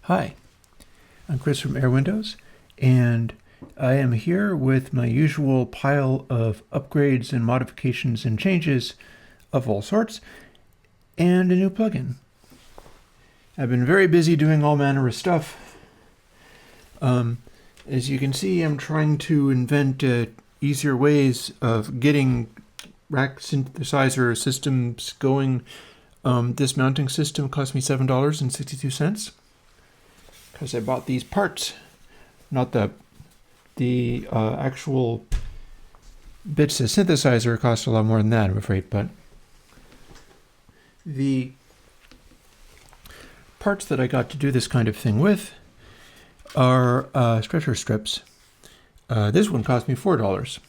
Hi, I'm Chris from Airwindows, and I am here with my usual pile of upgrades and modifications and changes of all sorts, and a new plugin. I've been very busy doing all manner of stuff. As you can see, I'm trying to invent easier ways of getting rack synthesizer systems going. This mounting system cost me $7.62 because I bought these parts, not the actual bits of synthesizer cost a lot more than that, I'm afraid, but the parts that I got to do this kind of thing with are stretcher strips. This one cost me $4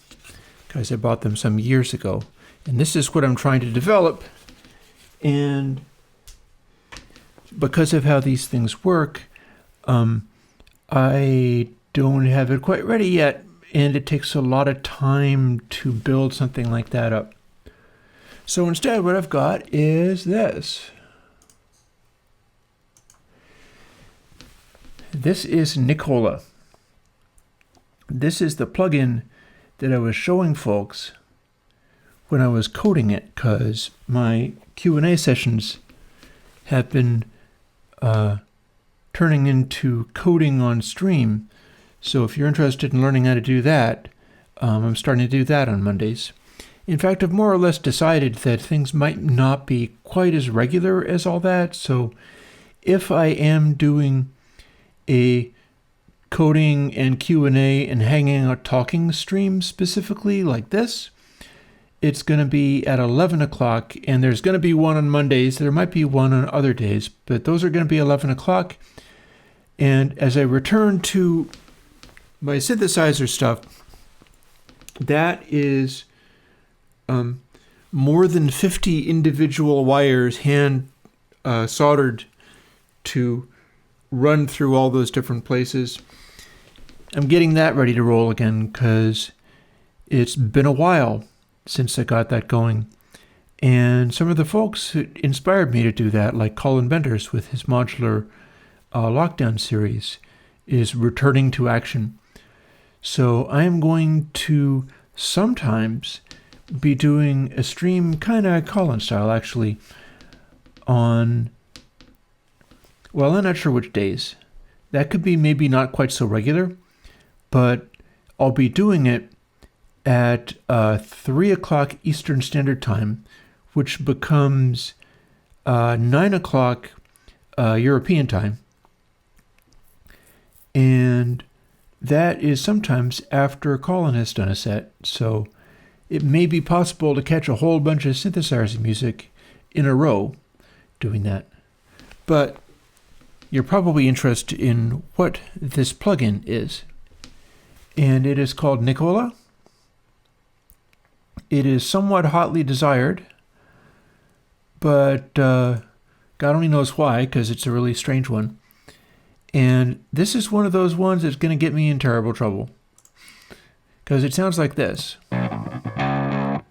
because I bought them some years ago, and this is what I'm trying to develop. And because of how these things work, I don't have it quite ready yet, and it takes a lot of time to build something like that up. So instead, what I've got is this. This is Nikola. This is the plugin that I was showing folks when I was coding it, because my Q&A sessions have been turning into coding on stream. So if you're interested in learning how to do that, I'm starting to do that on Mondays. In fact, I've more or less decided that things might not be quite as regular as all that. So if I am doing a coding and Q&A and hanging out talking stream specifically like this, it's going to be at 11 o'clock, and there's going to be one on Mondays. There might be one on other days, but those are going to be 11 o'clock. And as I return to my synthesizer stuff, that is more than 50 individual wires hand soldered to run through all those different places. I'm getting that ready to roll again because it's been a while since I got that going. And some of the folks who inspired me to do that, like Colin Benders with his modular lockdown series, is returning to action. So I am going to sometimes be doing a stream, kind of Colin style actually, on, well, I'm not sure which days. That could be maybe not quite so regular, but I'll be doing it at 3 o'clock Eastern Standard Time, which becomes 9 o'clock European time. And that is sometimes after Colin has done a set. So it may be possible to catch a whole bunch of synthesizer music in a row doing that. But you're probably interested in what this plugin is. And it is called Nikola. It is somewhat hotly desired, but God only knows why, because it's a really strange one. And this is one of those ones that's going to get me in terrible trouble, because it sounds like this. I'll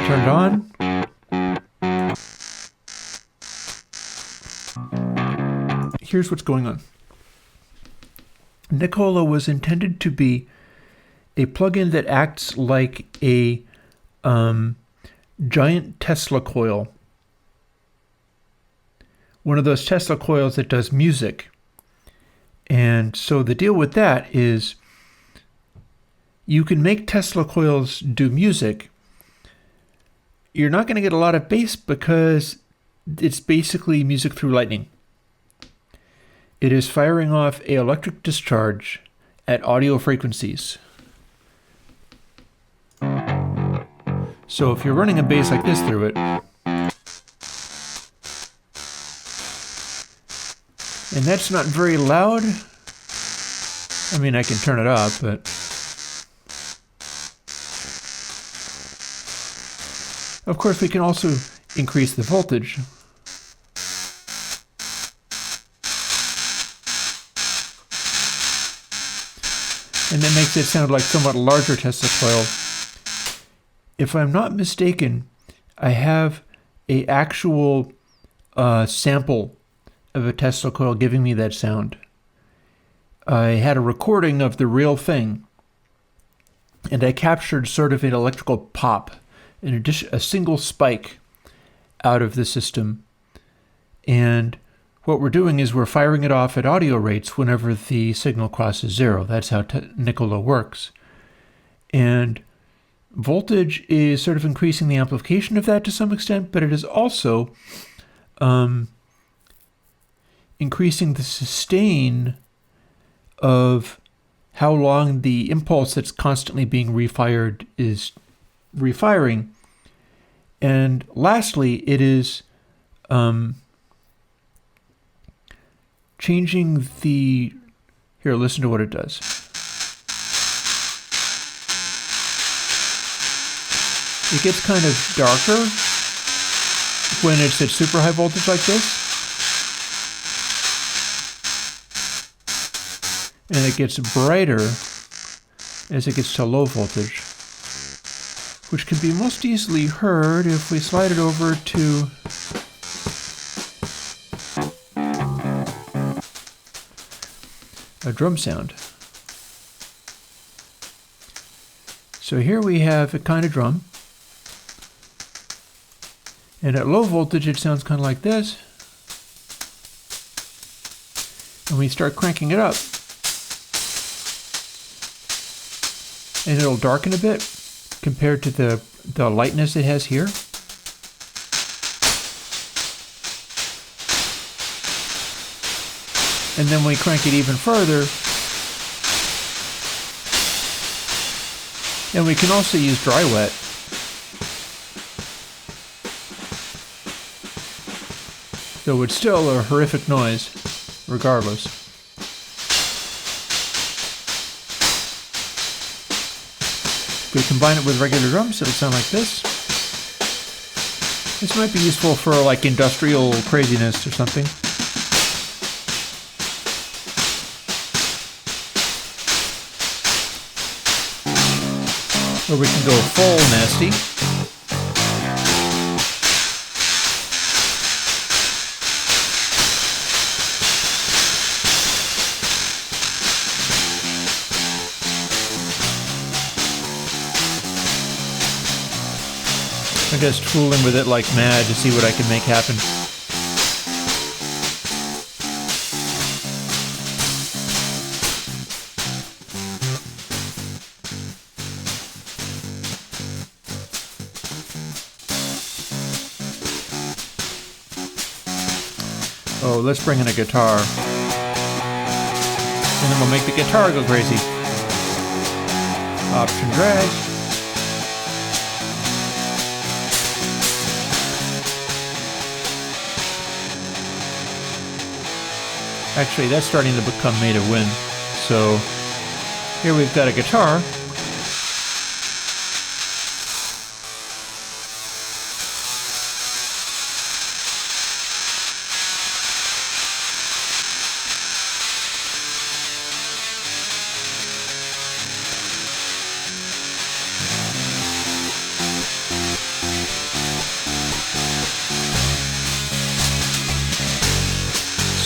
turn it on. Here's what's going on. Nikola was intended to be a plugin that acts like a giant Tesla coil. One of those Tesla coils that does music. And so the deal with that is you can make Tesla coils do music. You're not going to get a lot of bass because it's basically music through lightning. It is firing off an electric discharge at audio frequencies. So if you're running a bass like this through it, and that's not very loud. I mean, I can turn it up, but of course we can also increase the voltage. And that makes it sound like somewhat larger Tesla coil. If I'm not mistaken, I have an actual sample of a Tesla coil giving me that sound. I had a recording of the real thing, and I captured sort of an electrical pop, in addition, a single spike out of the system. And what we're doing is we're firing it off at audio rates whenever the signal crosses zero. That's how Nikola works. And voltage is sort of increasing the amplification of that to some extent, but it is also increasing the sustain of how long the impulse that's constantly being refired is refiring. And lastly, it is changing the... Here, listen to what it does. It gets kind of darker when it's at super high voltage like this. And it gets brighter as it gets to low voltage, which can be most easily heard if we slide it over to a drum sound. So here we have a kind of drum, and at low voltage it sounds kind of like this, and we start cranking it up, and it'll darken a bit compared to the lightness it has here. And then we crank it even further. And we can also use dry wet. Though it's still a horrific noise, regardless. If we combine it with regular drums, it'll sound like this. This might be useful for like industrial craziness or something. Or we can go full nasty. I'm just fooling with it like mad to see what I can make happen. Oh, let's bring in a guitar. And then we'll make the guitar go crazy. Option drag. Actually, that's starting to become made of wind. So here we've got a guitar.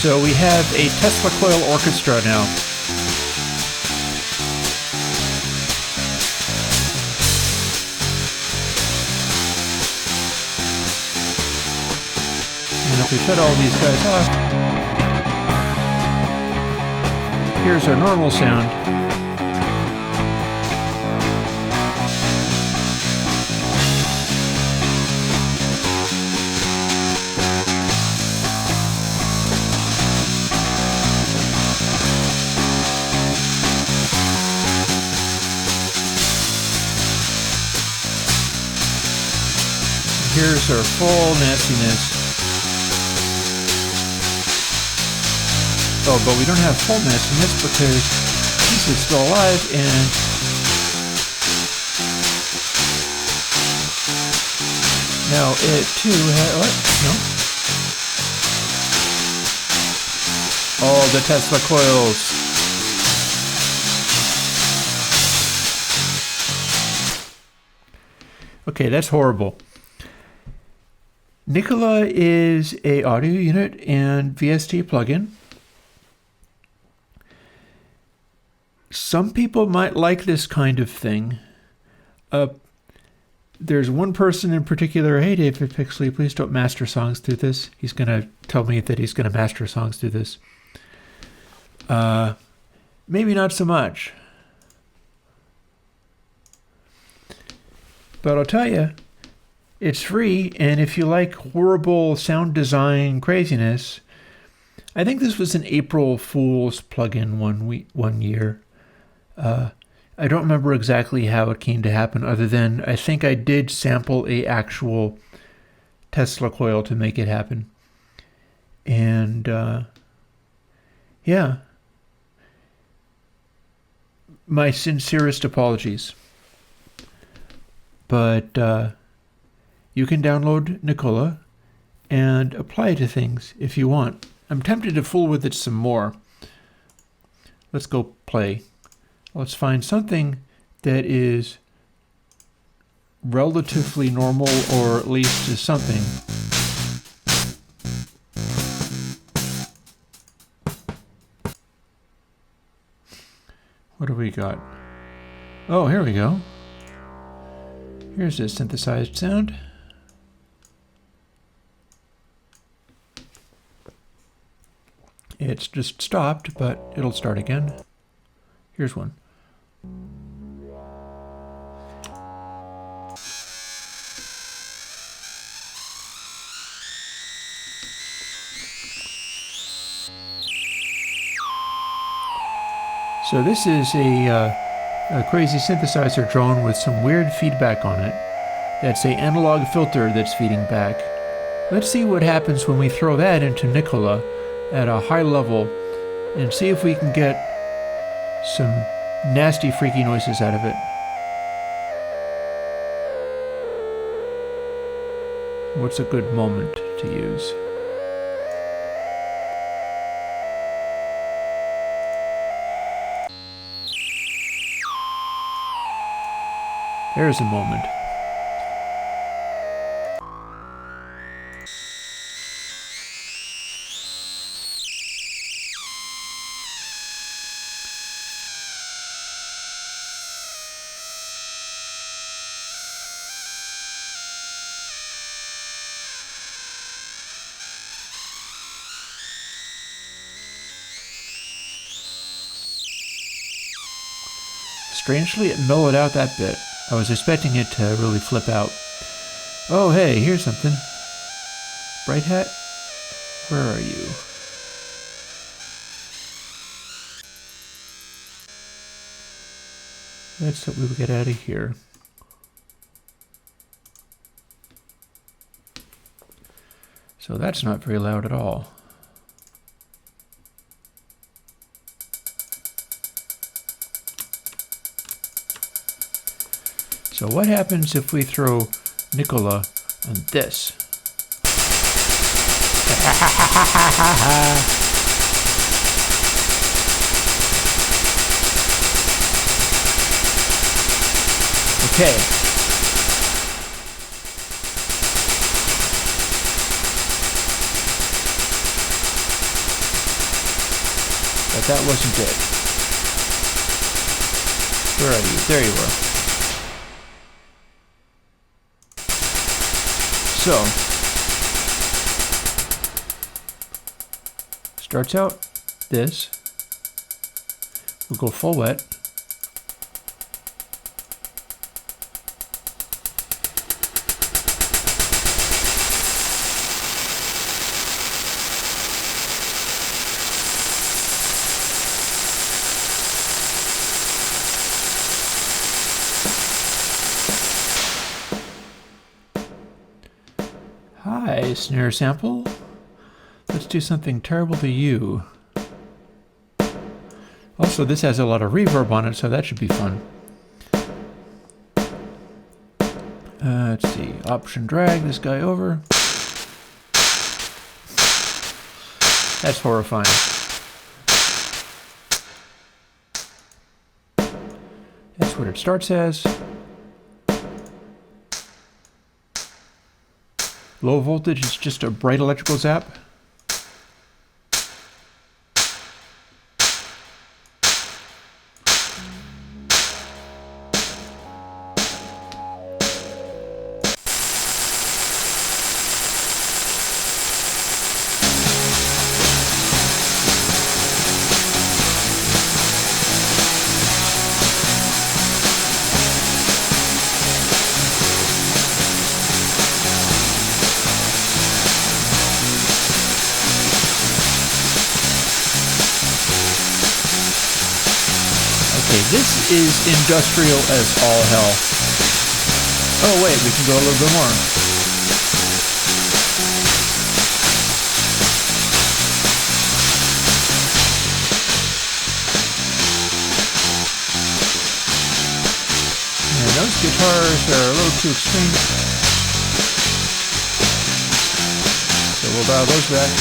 So we have a Tesla Coil orchestra now. And if we shut all these guys off, here's our normal sound. Here's our full nastiness. Oh, but we don't have full nastiness because this is still alive, and now it too has, what? No. All the Tesla coils. Okay, that's horrible. Nikola is a audio unit and VST plugin. Some people might like this kind of thing. There's one person in particular, hey David Pixley, please don't master songs through this. He's going to tell me that he's going to master songs through this. Maybe not so much. But I'll tell you, it's free, and if you like horrible sound design craziness, I think this was an April Fool's plugin one year. I don't remember exactly how it came to happen, other than I think I did sample a actual Tesla coil to make it happen. And yeah, my sincerest apologies. But you can download Nikola and apply it to things if you want. I'm tempted to fool with it some more. Let's go play. Let's find something that is relatively normal, or at least is something. What do we got? Oh, here we go. Here's a synthesized sound. It's just stopped, but it'll start again. Here's one. So this is a crazy synthesizer drone with some weird feedback on it. That's an analog filter that's feeding back. Let's see what happens when we throw that into Nikola at a high level and see if we can get some nasty, freaky noises out of it. What's a good moment to use? There's a moment. Strangely, it mellowed out that bit. I was expecting it to really flip out. Oh, hey, here's something. Bright Hat, where are you? Let's hope we will get out of here. So that's not very loud at all. So what happens if we throw Nikola on this? Okay. But that wasn't it. Where are you? There you are. So, starts out this, we'll go full wet, hi, snare sample. Let's do something terrible to you. Also, this has a lot of reverb on it, so that should be fun. Let's see, option drag this guy over. That's horrifying. That's what it starts as. Low voltage is just a bright electrical zap. This is industrial as all hell. Oh wait, we can go a little bit more. And those guitars are a little too extreme. So we'll dial those back.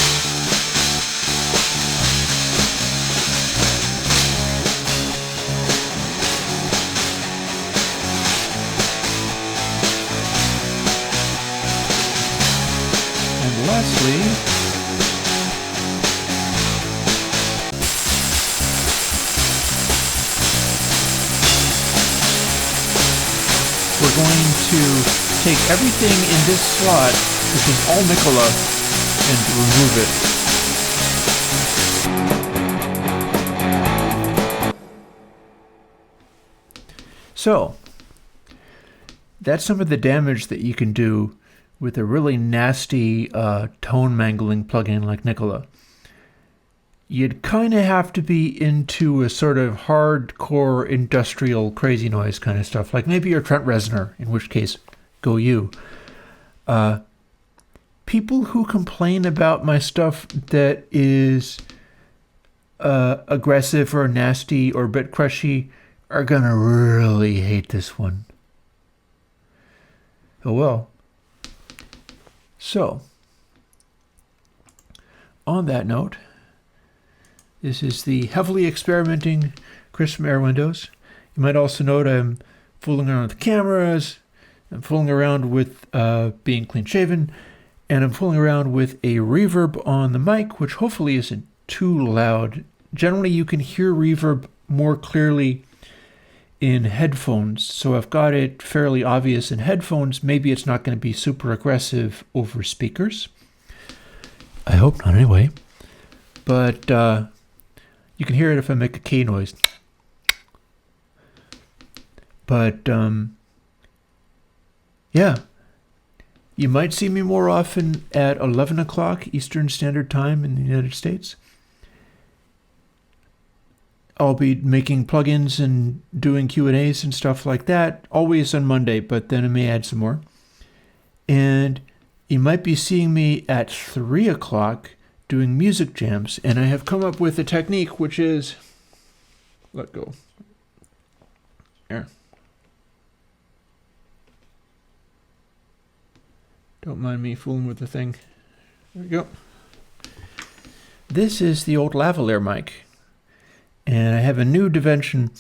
Lastly, we're going to take everything in this slot, which is all Nikola, and remove it. So, that's some of the damage that you can do with a really nasty tone mangling plugin like Nikola. You'd kind of have to be into a sort of hardcore industrial crazy noise kind of stuff, like maybe your Trent Reznor, in which case, go you. People who complain about my stuff that is aggressive or nasty or a bit crushy are gonna really hate this one. Oh well. So, on that note, this is the heavily experimenting Chris from Airwindows. You might also note I'm fooling around with cameras, I'm fooling around with being clean shaven, and I'm fooling around with a reverb on the mic, which hopefully isn't too loud. Generally, you can hear reverb more clearly in headphones, so I've got it fairly obvious in headphones. Maybe it's not going to be super aggressive over speakers. I hope not anyway. But you can hear it if I make a K noise. But yeah, you might see me more often at 11 o'clock Eastern Standard Time in the United States. I'll be making plugins and doing Q&As and stuff like that, always on Monday, but then I may add some more. And you might be seeing me at 3 o'clock doing music jams, and I have come up with a technique which is, let go. There. Don't mind me fooling with the thing. There we go. This is the old lavalier mic. And I have a new invention,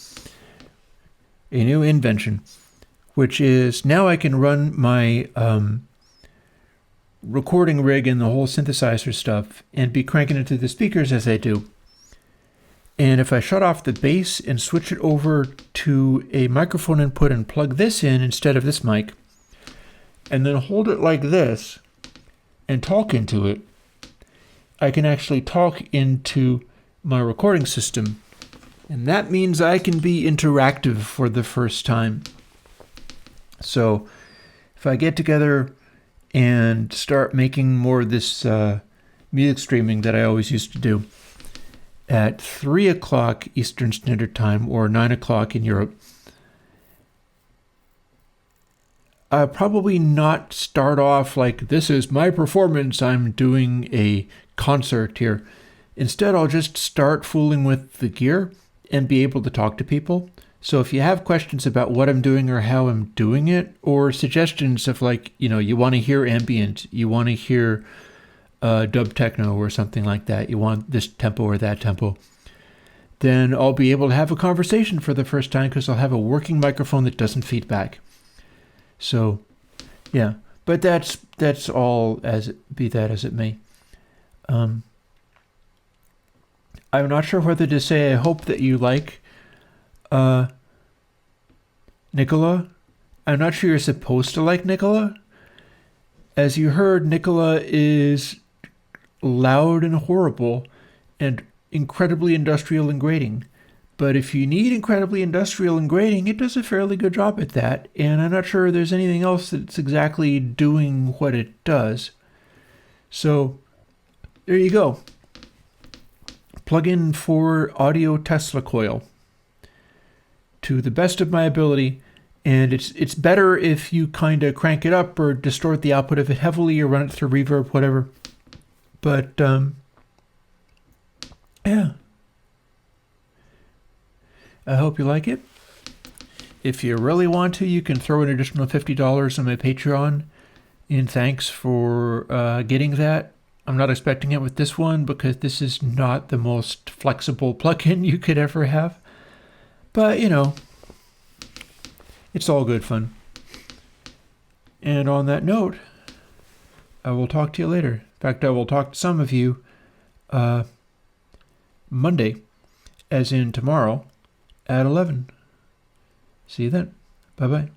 which is now I can run my recording rig and the whole synthesizer stuff and be cranking it to the speakers as I do. And if I shut off the bass and switch it over to a microphone input and plug this in instead of this mic, and then hold it like this and talk into it, I can actually talk into my recording system. And that means I can be interactive for the first time. So if I get together and start making more of this music streaming that I always used to do at 3 o'clock Eastern Standard Time or 9 o'clock in Europe, I'll probably not start off like, this is my performance, I'm doing a concert here. Instead, I'll just start fooling with the gear and be able to talk to people. So if you have questions about what I'm doing or how I'm doing it, or suggestions of like, you want to hear ambient, you want to hear dub techno or something like that, you want this tempo or that tempo, then I'll be able to have a conversation for the first time because I'll have a working microphone that doesn't feed back. So yeah, But that's all, be that as it may. I'm not sure whether to say I hope that you like Nikola. I'm not sure you're supposed to like Nikola. As you heard, Nikola is loud and horrible and incredibly industrial and grating. But if you need incredibly industrial and grating, it does a fairly good job at that. And I'm not sure there's anything else that's exactly doing what it does. So there you go. Plug-in for audio Tesla Coil to the best of my ability. And it's better if you kind of crank it up or distort the output of it heavily or run it through reverb, whatever. But yeah. I hope you like it. If you really want to, you can throw an additional $50 on my Patreon in thanks for getting that. I'm not expecting it with this one because this is not the most flexible plugin you could ever have. But, you know, it's all good fun. And on that note, I will talk to you later. In fact, I will talk to some of you Monday, as in tomorrow, at 11. See you then. Bye-bye.